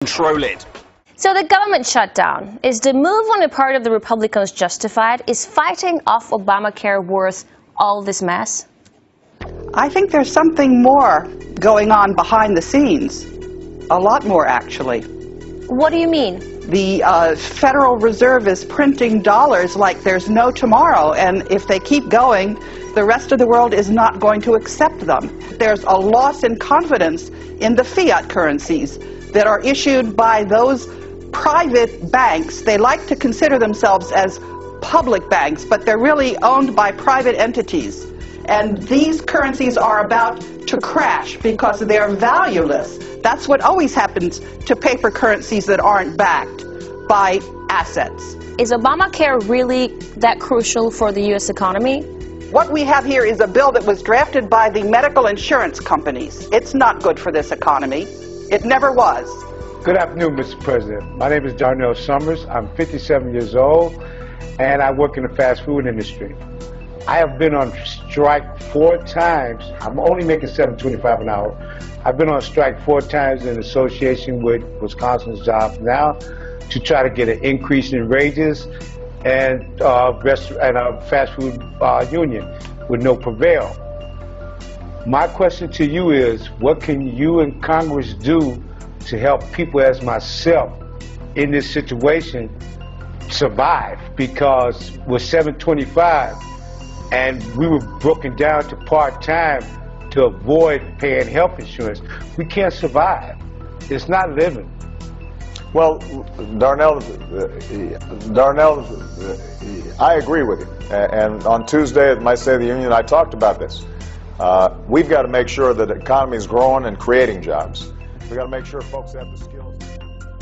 control it. So the government shutdown, is the move on the part of the Republicans justified? Is fighting off Obamacare worth all this mess? I think there's something more going on behind the scenes. A lot more, actually. What do you mean? The Federal Reserve is printing dollars like there's no tomorrow, and if they keep going, the rest of the world is not going to accept them. There's a loss in confidence in the fiat currencies that are issued by those private banks. They like to consider themselves as public banks, but they're really owned by private entities. And these currencies are about to crash because they're valueless. That's what always happens to paper currencies that aren't backed by assets. Is Obamacare really that crucial for the U.S. economy? What we have here is a bill that was drafted by the medical insurance companies. It's not good for this economy. It never was. Good afternoon, Mr. President. My name is Darnell Summers. I'm 57 years old, and I work in the fast food industry. I have been on strike 4 times. I'm only making $7.25 an hour. I've been on strike 4 times in association with Wisconsin's Jobs Now to try to get an increase in wages and a fast food union with no prevail. My question to you is, what can you and Congress do to help people as myself in this situation survive? Because with $7.25 and we were broken down to part-time to avoid paying health insurance, we can't survive. It's not living. Well, Darnell, I agree with you. And on Tuesday at my State of the Union, I talked about this. We've got to make sure that the economy is growing and creating jobs. We've got to make sure folks have the skills.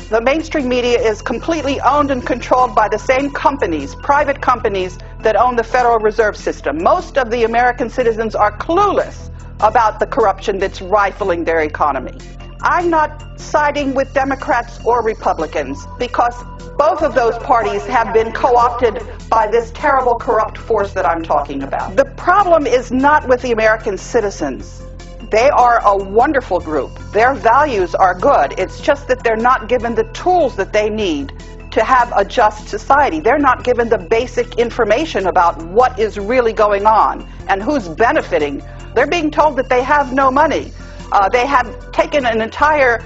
The mainstream media is completely owned and controlled by the same companies, private companies, that own the Federal Reserve System. Most of the American citizens are clueless about the corruption that's rifling their economy. I'm not siding with Democrats or Republicans because both of those parties have been co-opted by this terrible corrupt force that I'm talking about. The problem is not with the American citizens. They are a wonderful group. Their values are good. It's just that they're not given the tools that they need to have a just society. They're not given the basic information about what is really going on and who's benefiting. They're being told that they have no money. They have taken an entire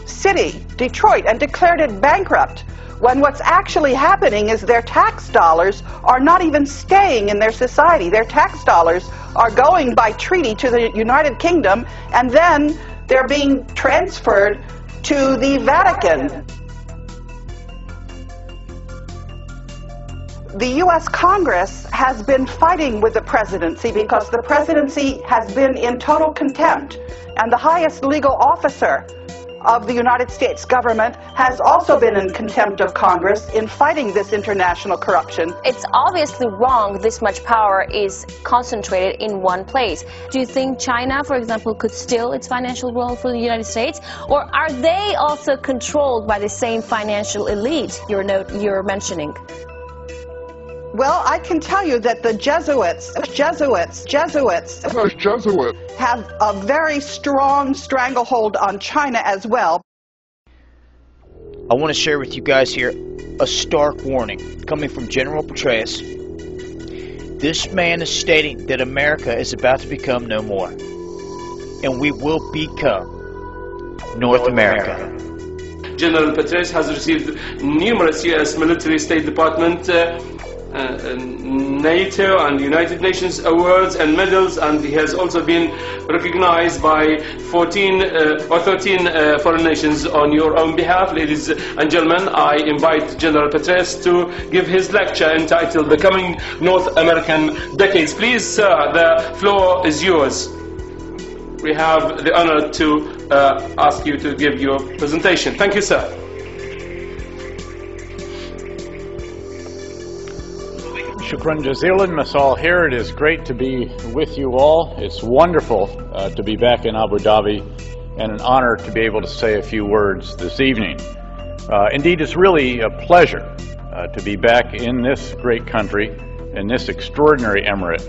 city, Detroit, and declared it bankrupt, when what's actually happening is their tax dollars are not even staying in their society. Their tax dollars are going by treaty to the United Kingdom, and then they're being transferred to the Vatican. The U.S. Congress has been fighting with the presidency because the presidency has been in total contempt, and the highest legal officer of the United States government has also been in contempt of Congress in fighting this international corruption. It's obviously wrong this much power is concentrated in one place. Do you think China, for example, could steal its financial role for the United States? Or are they also controlled by the same financial elite you're mentioning? Well, I can tell you that the Jesuits have a very strong stranglehold on China as well. I want to share with you guys here a stark warning coming from General Petraeus. This man is stating that America is about to become no more, and we will become North America. General Petraeus has received numerous U.S. military, State Department, NATO and United Nations awards and medals, and he has also been recognized by 13 foreign nations on your own behalf. Ladies and gentlemen, I invite General Petraeus to give his lecture entitled The Coming North American Decades. Please, sir, the floor is yours. We have the honor to ask you to give your presentation. Thank you, sir. Shukran jazilan, Masal here. It is great to be with you all. It's wonderful to be back in Abu Dhabi, and an honor to be able to say a few words this evening. Indeed, it's really a pleasure to be back in this great country, in this extraordinary emirate,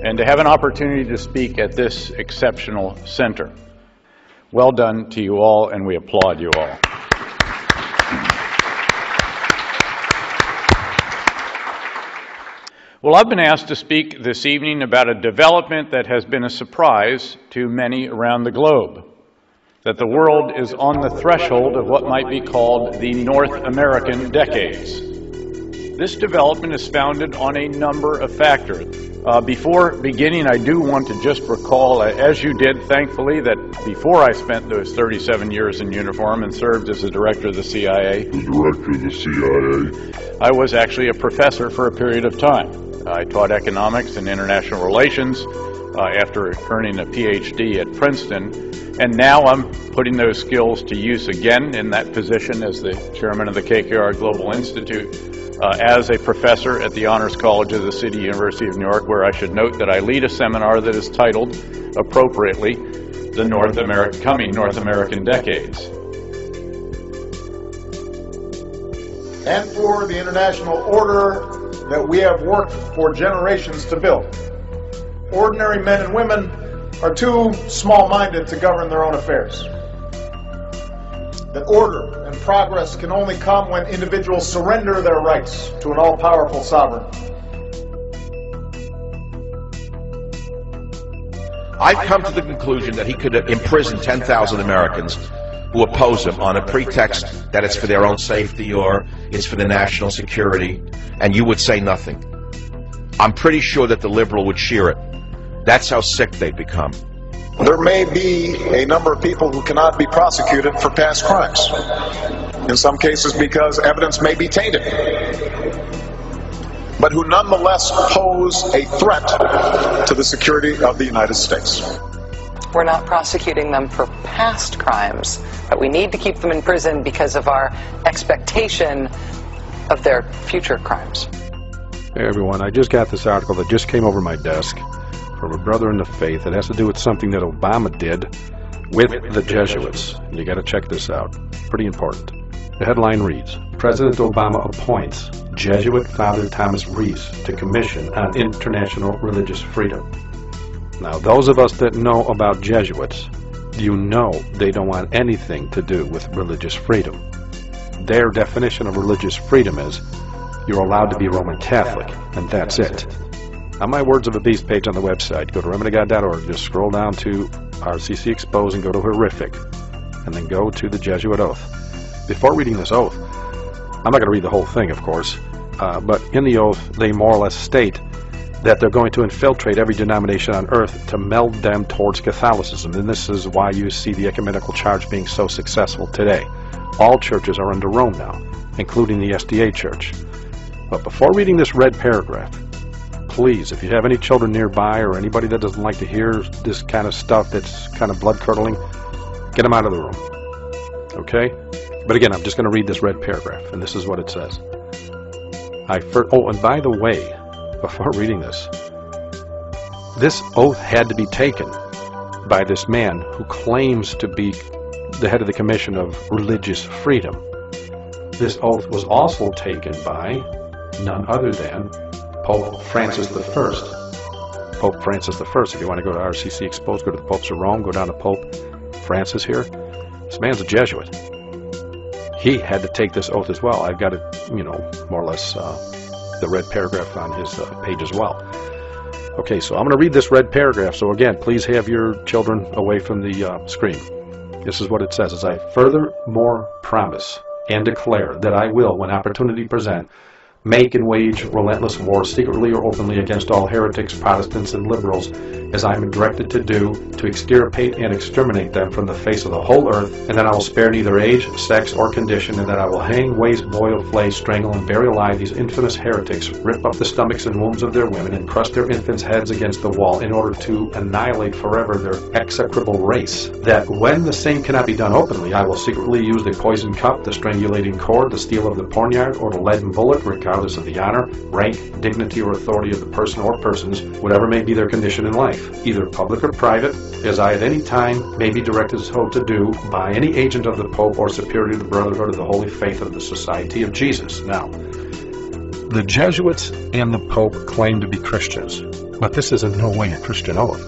and to have an opportunity to speak at this exceptional center. Well done to you all, and we applaud you all. Well, I've been asked to speak this evening about a development that has been a surprise to many around the globe, that the world is on the threshold of what might be called the North American decades. This development is founded on a number of factors. Before beginning, I do want to just recall, as you did, thankfully, that before I spent those 37 years in uniform and served as the director of the CIA, I was actually a professor for a period of time. I taught economics and international relations after earning a PhD at Princeton, and now I'm putting those skills to use again in that position as the chairman of the KKR Global Institute, as a professor at the Honors College of the City University of New York, where I should note that I lead a seminar that is titled, appropriately, The Coming North American Decades. And for the international order that we have worked for generations to build. Ordinary men and women are too small-minded to govern their own affairs. That order and progress can only come when individuals surrender their rights to an all-powerful sovereign. I've come to the conclusion that he could imprison 10,000 Americans who oppose him on a pretext that it's for their own safety or it's for the national security, and you would say nothing. I'm pretty sure that the liberal would cheer it. That's how sick they've become. There may be a number of people who cannot be prosecuted for past crimes. In some cases because evidence may be tainted. But who nonetheless pose a threat to the security of the United States. We're not prosecuting them for past crimes, but we need to keep them in prison because of our expectation of their future crimes. Hey everyone, I just got this article that just came over my desk from a brother in the faith. It has to do with something that Obama did with the Jesuits. And you got to check this out. Pretty important. The headline reads, President Obama appoints Jesuit Father Thomas Rees to Commission on International Religious Freedom. Now, those of us that know about Jesuits, you know they don't want anything to do with religious freedom. Their definition of religious freedom is you're allowed to be Roman Catholic, and that's it. On my Words of a Beast page on the website, go to remnantofgod.org, just scroll down to RCC Exposed and go to Horrific, and then go to the Jesuit Oath. Before reading this oath, I'm not going to read the whole thing, of course, but in the oath, they more or less state that they're going to infiltrate every denomination on earth to meld them towards Catholicism. And this is why you see the ecumenical charge being so successful today. All churches are under Rome now, including the SDA Church. But before reading this red paragraph, please, if you have any children nearby or anybody that doesn't like to hear this kind of stuff that's kind of blood-curdling, get them out of the room. Okay? But again, I'm just going to read this red paragraph, and this is what it says. Oh, and by the way, before reading this oath had to be taken by this man who claims to be the head of the Commission of Religious Freedom. This oath was also taken by none other than Pope Francis I. Pope Francis I. If you want to go to RCC Exposed, go to the Popes of Rome, go down to Pope Francis here. This man's a Jesuit. He had to take this oath as well. I've got it, more or less the red paragraph on his page as well. Okay, so I'm going to read this red paragraph. So again, please have your children away from the screen. This is what it says. As I furthermore promise and declare that I will, when opportunity present, make and wage relentless war secretly or openly against all heretics, Protestants, and liberals, as I am directed to do, to extirpate and exterminate them from the face of the whole earth, and that I will spare neither age, sex, or condition, and that I will hang, waste, boil, flay, strangle, and bury alive these infamous heretics, rip up the stomachs and wombs of their women, and crush their infants' heads against the wall, in order to annihilate forever their execrable race. That when the same cannot be done openly, I will secretly use the poisoned cup, the strangulating cord, the steel of the poniard, or the leaden bullet, regardless of the honor, rank, dignity, or authority of the person or persons, whatever may be their condition in life, either public or private, as I at any time may be directed so to do by any agent of the Pope or superior of the Brotherhood of the Holy Faith of the Society of Jesus. Now, the Jesuits and the Pope claim to be Christians, but this is in no way a Christian oath.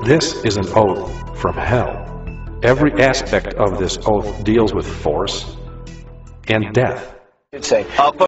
This is an oath from hell. Every aspect of this oath deals with force and death. Say.